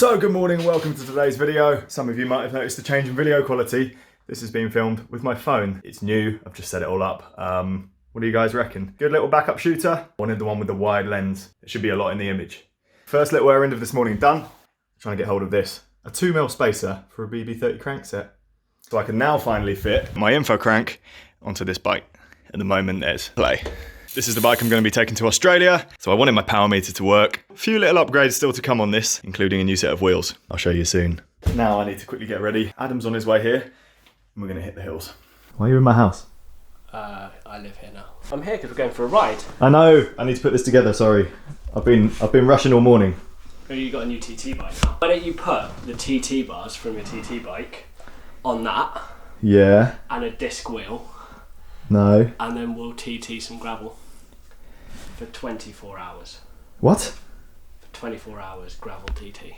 So good morning, welcome to today's video. Some of you might have noticed a change in video quality. This is being filmed with my phone. It's new, I've just set it all up. What do you guys reckon? Good little backup shooter. Wanted the one with the wide lens. It should be a lot in the image. First little air end of this morning done. Trying to get hold of this. A 2mm spacer for a BB30 crankset. So I can now finally fit my info crank onto this bike. At the moment there's play. This is the bike I'm going to be taking to Australia, so I wanted my power meter to work. A few little upgrades still to come on this, including a new set of wheels. I'll show you soon. Now I need to quickly get ready. Adam's on his way here, and we're going to hit the hills. Why are you in my house? I live here now. I'm here because we're going for a ride. I know, I need to put this together, sorry. I've been rushing all morning. Oh, you got a new TT bike now. Why don't you put the TT bars from your TT bike on that? Yeah. And a disc wheel. No. And then we'll TT some gravel. For 24 hours. What? For 24 hours, gravel TT.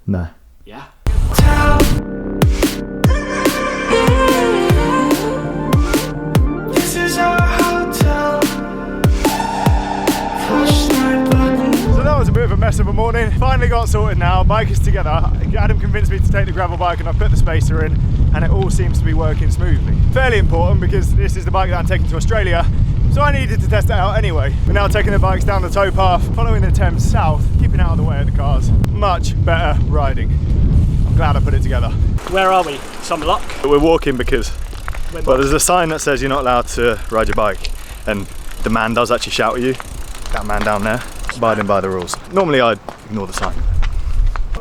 No. Yeah? This is our hotel. So that was a bit of a mess of a morning. Finally got sorted now. Bike is together. Adam convinced me to take the gravel bike and I put the spacer in and it all seems to be working smoothly. Fairly important because this is the bike that I'm taking to Australia. So I needed to test it out anyway. We're now taking the bikes down the towpath, following the Thames south, keeping out of the way of the cars. Much better riding. I'm glad I put it together. Where are we? Some luck? We're walking because, well, there's a sign that says you're not allowed to ride your bike. And the man does actually shout at you. That man down there, abiding by the rules. Normally I'd ignore the sign.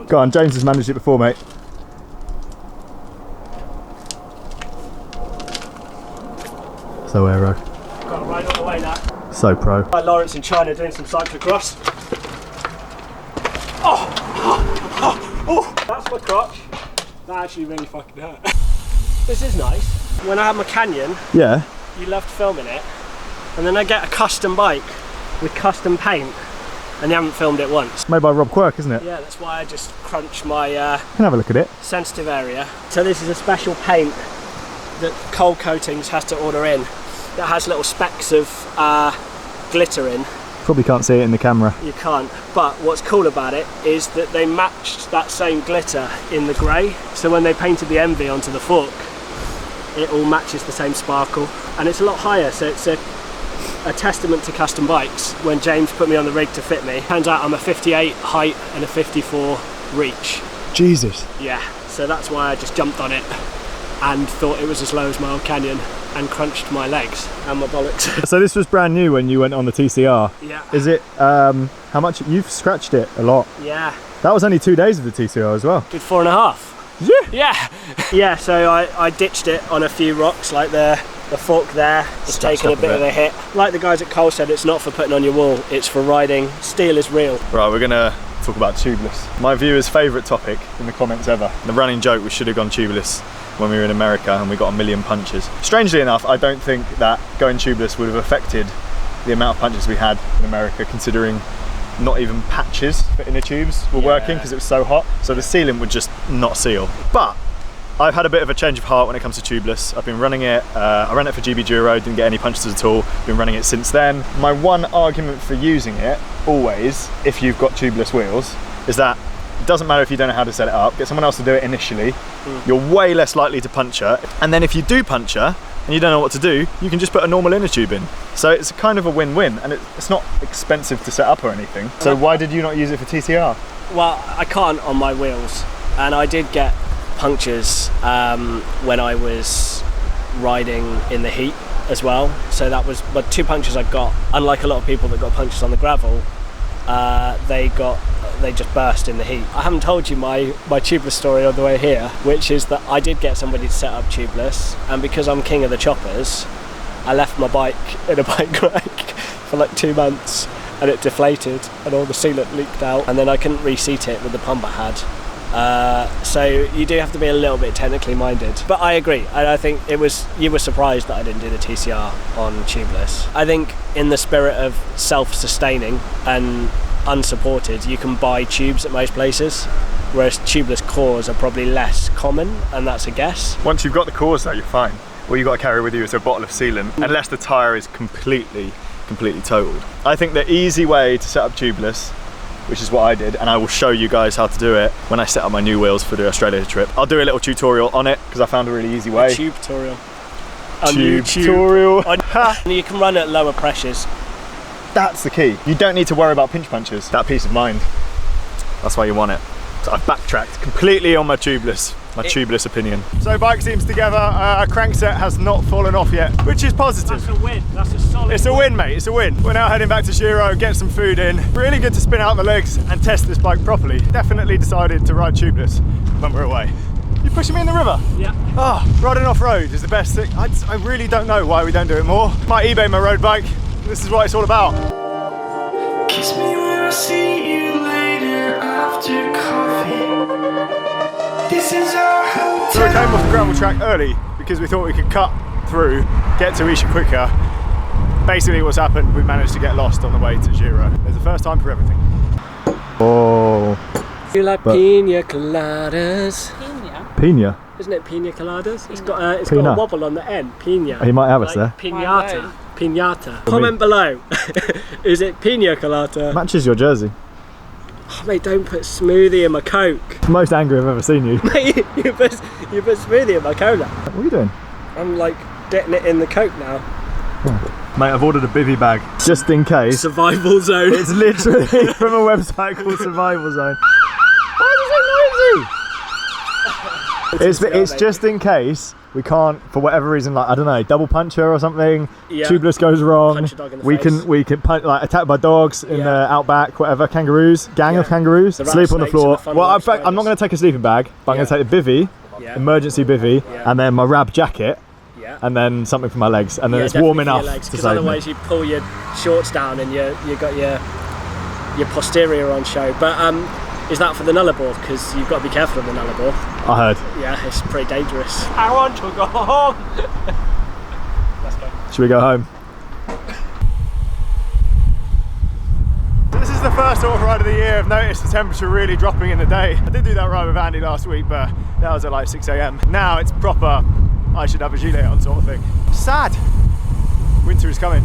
Go on, James has managed it before, mate. So aero. Got to ride all the way now. So pro. Like Lawrence in China doing some cyclocross. Oh, that's my crotch. That actually really fucking hurt. This is nice. When I have my Canyon, Yeah. you loved filming it, and then I get a custom bike with custom paint, and you haven't filmed it once. Made by Rob Quirk, isn't it? Yeah, that's why I just crunch my Can have a look at it. sensitive area. So this is a special paint that Cold Coatings has to order in. That has little specks of glitter in. Probably can't see it in the camera. You can't, but what's cool about it is that they matched that same glitter in the grey. So when they painted the Envy onto the fork, it all matches the same sparkle. And it's a lot higher, so it's a testament to custom bikes. When James put me on the rig to fit me, turns out I'm a 58 height and a 54 reach. Jesus. Yeah, so that's why I just jumped on it and thought it was as low as my old Canyon and crunched my legs and my bollocks. So this was brand new when you went on the TCR. Yeah. Is it, how much? You've scratched it a lot. Yeah. That was only 2 days of the TCR as well. Did 4.5. Yeah. Yeah. Yeah, so I ditched it on a few rocks, like the fork there. It's taken a bit of a hit. Like the guys at Cole said, it's not for putting on your wall, it's for riding. Steel is real. Right, we're gonna talk about tubeless. My viewer's favourite topic in the comments ever. The running joke, we should have gone tubeless when we were in America and we got a million punches. Strangely enough, I don't think that going tubeless would have affected the amount of punches we had in America, considering not even patches for inner tubes were working because it was so hot. So the sealant would just not seal. But I've had a bit of a change of heart when it comes to tubeless. I've been running it, I ran it for GB Duro, didn't get any punches at all. Been running it since then. My one argument for using it, always, if you've got tubeless wheels, is that it doesn't matter if you don't know how to set it up, get someone else to do it initially. You're way less likely to puncture. And then if you do puncture, and you don't know what to do, you can just put a normal inner tube in. So it's kind of a win-win, and it's not expensive to set up or anything. So why did you not use it for TCR? Well, I can't on my wheels, and I did get punctures when I was riding in the heat as well. So that was, but 2 punctures I got, unlike a lot of people that got punctures on the gravel, they just burst in the heat. I haven't told you my tubeless story on the way here, which is that I did get somebody to set up tubeless, and because I'm king of the choppers, I left my bike in a bike rack for like 2 months and it deflated and all the sealant leaked out, and then I couldn't reseat it with the pump I had. So you do have to be a little bit technically minded. But I agree, and I think you were surprised that I didn't do the TCR on tubeless. I think in the spirit of self-sustaining and unsupported, you can buy tubes at most places, whereas tubeless cores are probably less common, and that's a guess. Once you've got the cores though, you're fine. All you've got to carry with you is a bottle of sealant, unless the tyre is completely totaled. I think the easy way to set up tubeless which is what I did, and I will show you guys how to do it when I set up my new wheels for the Australia trip. I'll do a little tutorial on it because I found a really easy way. Tube tutorial. Tutorial. And you can run at lower pressures. That's the key. You don't need to worry about pinch punches. That peace of mind. That's why you want it. So I've backtracked completely on my tubeless opinion. So bike seems together. Crankset has not fallen off yet, which is positive. That's a win. That's a solid It's a win, mate. It's a win. We're now heading back to Shiro, get some food in. Really good to spin out the legs and test this bike properly. Definitely decided to ride tubeless when we're away. You pushing me in the river? Yeah. Oh, riding off road is the best thing. I really don't know why we don't do it more. Might eBay my road bike. This is what it's all about. Kiss me when I see you later after coffee. This is our hotel. So we came off the gravel track early because we thought we could cut through, get to Isha quicker. Basically what's happened, we managed to get lost on the way to Giro. There's a first time for everything. Oh. You like pina coladas? Pina? Isn't it pina coladas? It's got a wobble on the end. Pina. He might have us there. Pinata. Pinata. Comment below. Is it pina colada? Matches your jersey. Oh, mate, don't put smoothie in my Coke. Most angry I've ever seen you. Mate, you put smoothie in my cola. What are you doing? I'm like getting it in the Coke now. Oh. Mate, I've ordered a bivvy bag just in case. Survival zone. It's literally from a website called Survival Zone. Why is it noisy? It's just in case we can't, for whatever reason, like I don't know, double puncture or something. Yeah. Tubeless goes wrong. Punch a dog in the face. We can punch, like attacked by dogs in the outback, whatever. Kangaroos, gang of kangaroos, sleep on the floor. Well, I'm not going to take a sleeping bag, but I'm going to take the bivvy, emergency bivvy, and then my rab jacket. And then something for my legs, and then it's warm enough to save me. Otherwise you pull your shorts down and you got your posterior on show. But is that for the nullarbor? Because you've got to be careful of the nullarbor. I heard. Yeah, it's pretty dangerous. I want to go home. Let's go. Should we go home? This is the first off ride of the year. I've noticed the temperature really dropping in the day. I did do that ride with Andy last week, but that was at like 6 AM. Now it's proper I should have a gilet on sort of thing. Sad. Winter is coming.